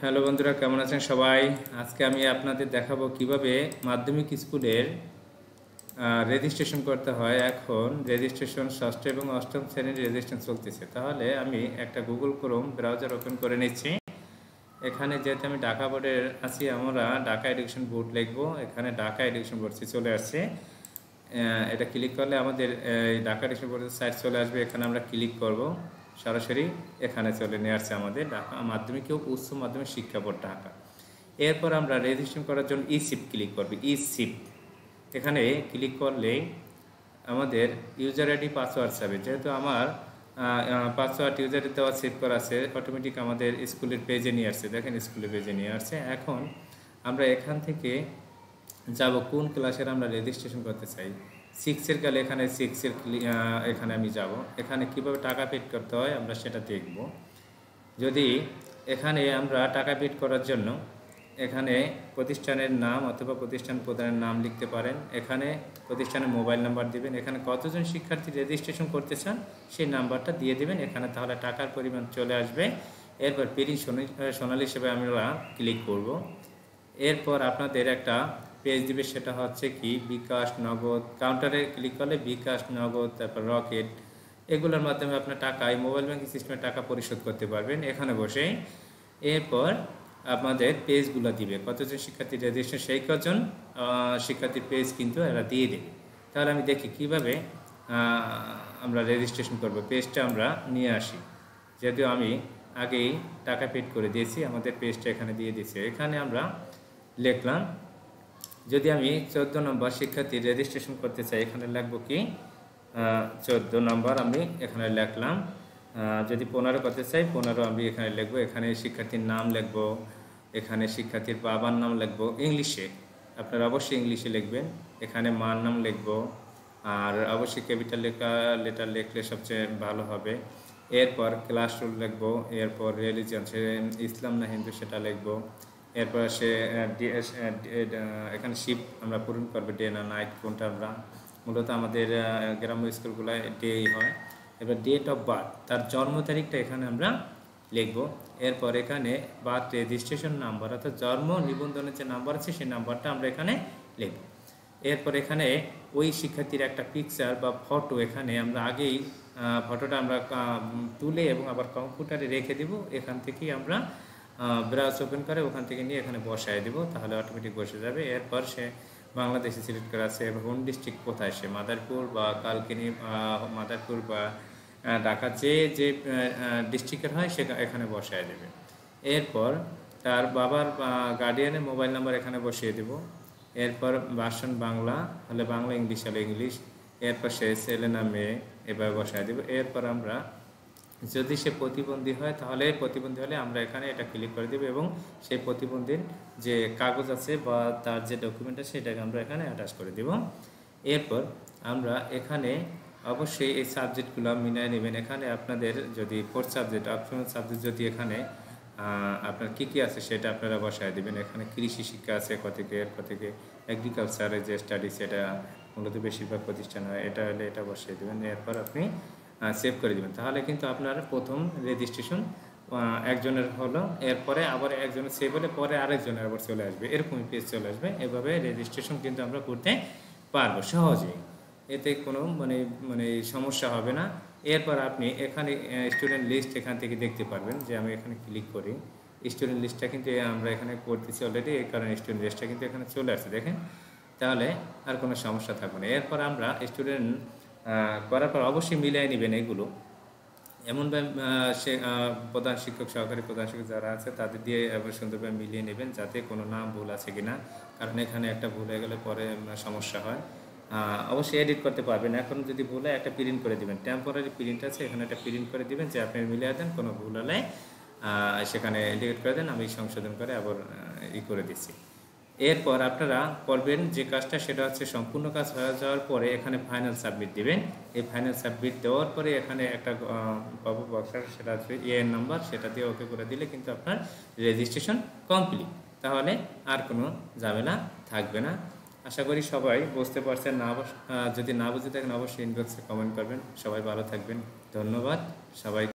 Hello বন্ধুরা, কেমন আছেন সবাই? আজকে আমি আপনাদের দেখাবো কিভাবে মাধ্যমিক স্কুলের রেজিস্ট্রেশন করতে হয়। এখন রেজিস্ট্রেশন ষষ্ঠ এবং অষ্টম শ্রেণীর রেজিস্ট্রেশন চলতেছে। তাহলে আমি একটা গুগল ক্রোম ব্রাউজার ওপেন করে নিচ্ছি। এখানে যেহেতু আমি ঢাকা বোর্ডের আছি, আমরা ঢাকা এডুকেশন বোর্ড লিখবো। এখানে ঢাকা এডুকেশন বোর্ড চলে আসছে। এটা ক্লিক করলে আমাদের ঢাকা এডুকেশন বোর্ডের সাইট চলে আসবে। এখানে আমরা ক্লিক করব, সরাসরি এখানে চলে নিয়ে আসছে আমাদের ঢাকা মাধ্যমিক ও উচ্চ মাধ্যমিক শিক্ষা বোর্ড ঢাকা। এরপর আমরা রেজিস্ট্রেশন করার জন্য ইসিপ ক্লিক করব। ইসিপ এখানে ক্লিক করলে আমাদের ইউজার আইডি পাসওয়ার্ড চাবে। যেহেতু আমার পাসওয়ার্ড ইউজার দেওয়া সেভ করা আছে, অটোমেটিক আমাদের স্কুলের পেজে নিয়ে আসছে। দেখেন, স্কুলের পেজে নিয়ে আসছে। এখন আমরা এখান থেকে যাব কোন ক্লাসের আমরা রেজিস্ট্রেশন করতে চাই। সিক্সের গেলে এখানে সিক্সের এখানে আমি যাব। এখানে কিভাবে টাকা পেড করতে হয় আমরা সেটা দেখব। যদি এখানে আমরা টাকা পেড করার জন্য এখানে প্রতিষ্ঠানের নাম অথবা প্রতিষ্ঠান প্রধানের নাম লিখতে পারেন। এখানে প্রতিষ্ঠানের মোবাইল নাম্বার দিবেন। এখানে কতজন শিক্ষার্থী রেজিস্ট্রেশন করতে চান সেই নাম্বারটা দিয়ে দেবেন। এখানে তাহলে টাকার পরিমাণ চলে আসবে। এরপর পেরিং সোনালী হিসেবে আমরা ক্লিক করব। এরপর আপনাদের একটা পেজ দিবে, সেটা হচ্ছে কি বিকাশ, নগদ। কাউন্টারে ক্লিক করলে বিকাশ, নগদ, তারপর রকেট, এগুলোর মাধ্যমে আপনার টাকা মোবাইল ব্যাংকিং সিস্টেমে টাকা পরিশোধ করতে পারবেন এখানে বসে। এরপর আপনাদের পেজগুলো দিবে, কতজন শিক্ষার্থী রেজিস্ট্রেশন, সেই কজন শিক্ষার্থীর পেজ কিন্তু এরা দিয়ে দেবে। তাহলে আমি দেখি কিভাবে আমরা রেজিস্ট্রেশন করব। পেজটা আমরা নিয়ে আসি। যেহেতু আমি আগেই টাকা পেড করে দিয়েছি, আমাদের পেজটা এখানে দিয়ে দিয়েছে। এখানে আমরা লিখলাম, যদি আমি 14 নম্বর শিক্ষার্থীর রেজিস্ট্রেশন করতে চাই, এখানে লিখব কি 14 নম্বর আমি এখানে লিখলাম। যদি 15 করতে চাই 15 আমি এখানে লিখব। এখানে শিক্ষার্থীর নাম লিখব, এখানে শিক্ষার্থীর বাবার নাম লিখব ইংলিশে, আপনারা অবশ্যই ইংলিশে লিখবেন। এখানে মার নাম লিখব, আর অবশ্যই ক্যাপিটাল লেটার লিখলে সবচেয়ে ভালো হবে। এরপর ক্লাস রুল লিখব, এরপর রিলিজিয়ন, সে ইসলাম না হিন্দু সেটা লিখব। এরপর সে এখানে শিফট আমরা পূরণ করবো, ডে না নাইট কোনটা। আমরা মূলত আমাদের গ্রাম্য স্কুলগুলোয় ডেই হয়। এবার ডেট অফ বার্থ, তার জন্ম তারিখটা এখানে আমরা লিখব। এরপর এখানে বার্থ রেজিস্ট্রেশন নাম্বার, অর্থাৎ জন্ম নিবন্ধনের যে নাম্বার আছে সেই নাম্বারটা আমরা এখানে লিখব। এরপর এখানে ওই শিক্ষার্থীর একটা পিকচার বা ফটো, এখানে আমরা আগেই ফটোটা আমরা তুলে এবং আবার কম্পিউটারে রেখে দেব। এখান থেকেই আমরা ব্রাউজ ওপেন করে ওখান থেকে নিয়ে এখানে বসায় দেব, তাহলে অটোমেটিক বসে যাবে। এরপর সে বাংলাদেশে সিলেক্ট করা আছে এবং হোম ডিস্ট্রিক্ট কোথায়, সে মাদারপুর বা কালকিনি, মাদারপুর বা ঢাকা, যে ডিস্ট্রিক্টের হয় সে এখানে বসায় দেবে। এরপর তার বাবার গার্ডিয়ানের মোবাইল নাম্বার এখানে বসিয়ে দেব। এরপর ভার্সন বাংলা হলে বাংলা, ইংলিশ হলে ইংলিশ। এরপর সে ছেলে না মেয়ে এভাবে বসায় দেব। এরপর আমরা যদি সে প্রতিবন্ধী হয়, তাহলে প্রতিবন্ধী হলে আমরা এখানে এটা ক্লিক করে দেব এবং সেই প্রতিবন্ধীর যে কাগজ আছে বা তার যে ডকুমেন্ট আছে সেটাকে আমরা এখানে অ্যাটাচ করে দেব। এরপর আমরা এখানে অবশ্যই এই সাবজেক্টগুলো মিলিয়ে নেবেন। এখানে আপনাদের যদি ফোর্থ সাবজেক্ট, অপশনাল সাবজেক্ট যদি এখানে আপনার কী আছে সেটা আপনারা বসায় দেবেন। এখানে কৃষি শিক্ষা আছে কত থেকে এগ্রিকালচারের যে স্টাডি সেটা মূলত বেশিরভাগ প্রতিষ্ঠান হয়, এটা হলে এটা বসিয়ে দেবেন। এরপর আপনি সেভ করে দেবেন। তাহলে কিন্তু আপনার প্রথম রেজিস্ট্রেশন একজনের হলো, এরপরে আবার একজনের সেভ হলে পরে আরেকজনের আবার চলে আসবে, এরকমই পেজ চলে আসবে। এভাবে রেজিস্ট্রেশন কিন্তু আমরা করতে পারবো সহজেই, এতে কোনো মানে সমস্যা হবে না। এরপর আপনি এখানে স্টুডেন্ট লিস্ট এখান থেকে দেখতে পারবেন। যে আমি এখানে ক্লিক করি, স্টুডেন্ট লিস্টটা কিন্তু আমরা এখানে করতেছি অলরেডি, এই কারণে স্টুডেন্ট লিস্টটা কিন্তু এখানে চলে আসছে, দেখেন। তাহলে আর কোনো সমস্যা থাকবে না। এরপর আমরা স্টুডেন্ট করার পর অবশ্যই মিলিয়ে নেবেন এগুলো এমনভাবে, সে প্রধান শিক্ষক, সহকারী প্রধান শিক্ষক যারা আছে তাদের দিয়ে এবার সুন্দরভাবে মিলিয়ে নেবেন, যাতে কোনো নাম ভুল আছে কিনা, কারণ এখানে একটা ভুল হয়ে গেলে পরে সমস্যা হয়। অবশ্যই এডিট করতে পারবেন। এখন যদি ভুল হয় একটা প্রিন্ট করে দেবেন, টেম্পোরারি প্রিন্ট আছে এখানে একটা প্রিন্ট করে দেবেন, যে আপনি মিলিয়ে দেন, কোনো ভুল হলে সেখানে ইন্ডিকেট করে দেন, আমি সংশোধন করে আবার করে দিচ্ছি। এরপর আপনারা করবেন যে কাজটা, সেটা হচ্ছে সম্পূর্ণ কাজ হয়ে যাওয়ার পরে এখানে ফাইনাল সাবমিট দিবেন। এই ফাইনাল সাবমিট দেওয়ার পরে এখানে একটা পপআপ বক্স আছে, সেটা হচ্ছে এএন নাম্বার, সেটা দিয়ে ওকে করে দিলে কিন্তু আপনার রেজিস্ট্রেশন কমপ্লিট। তাহলে আর কোনো ঝামেলা থাকবে না। আশা করি সবাই বুঝতে পারছেন। যদি না বুঝতে থাকেন অবশ্যই ইনবক্সে কমেন্ট করবেন। সবাই ভালো থাকবেন, ধন্যবাদ সবাই।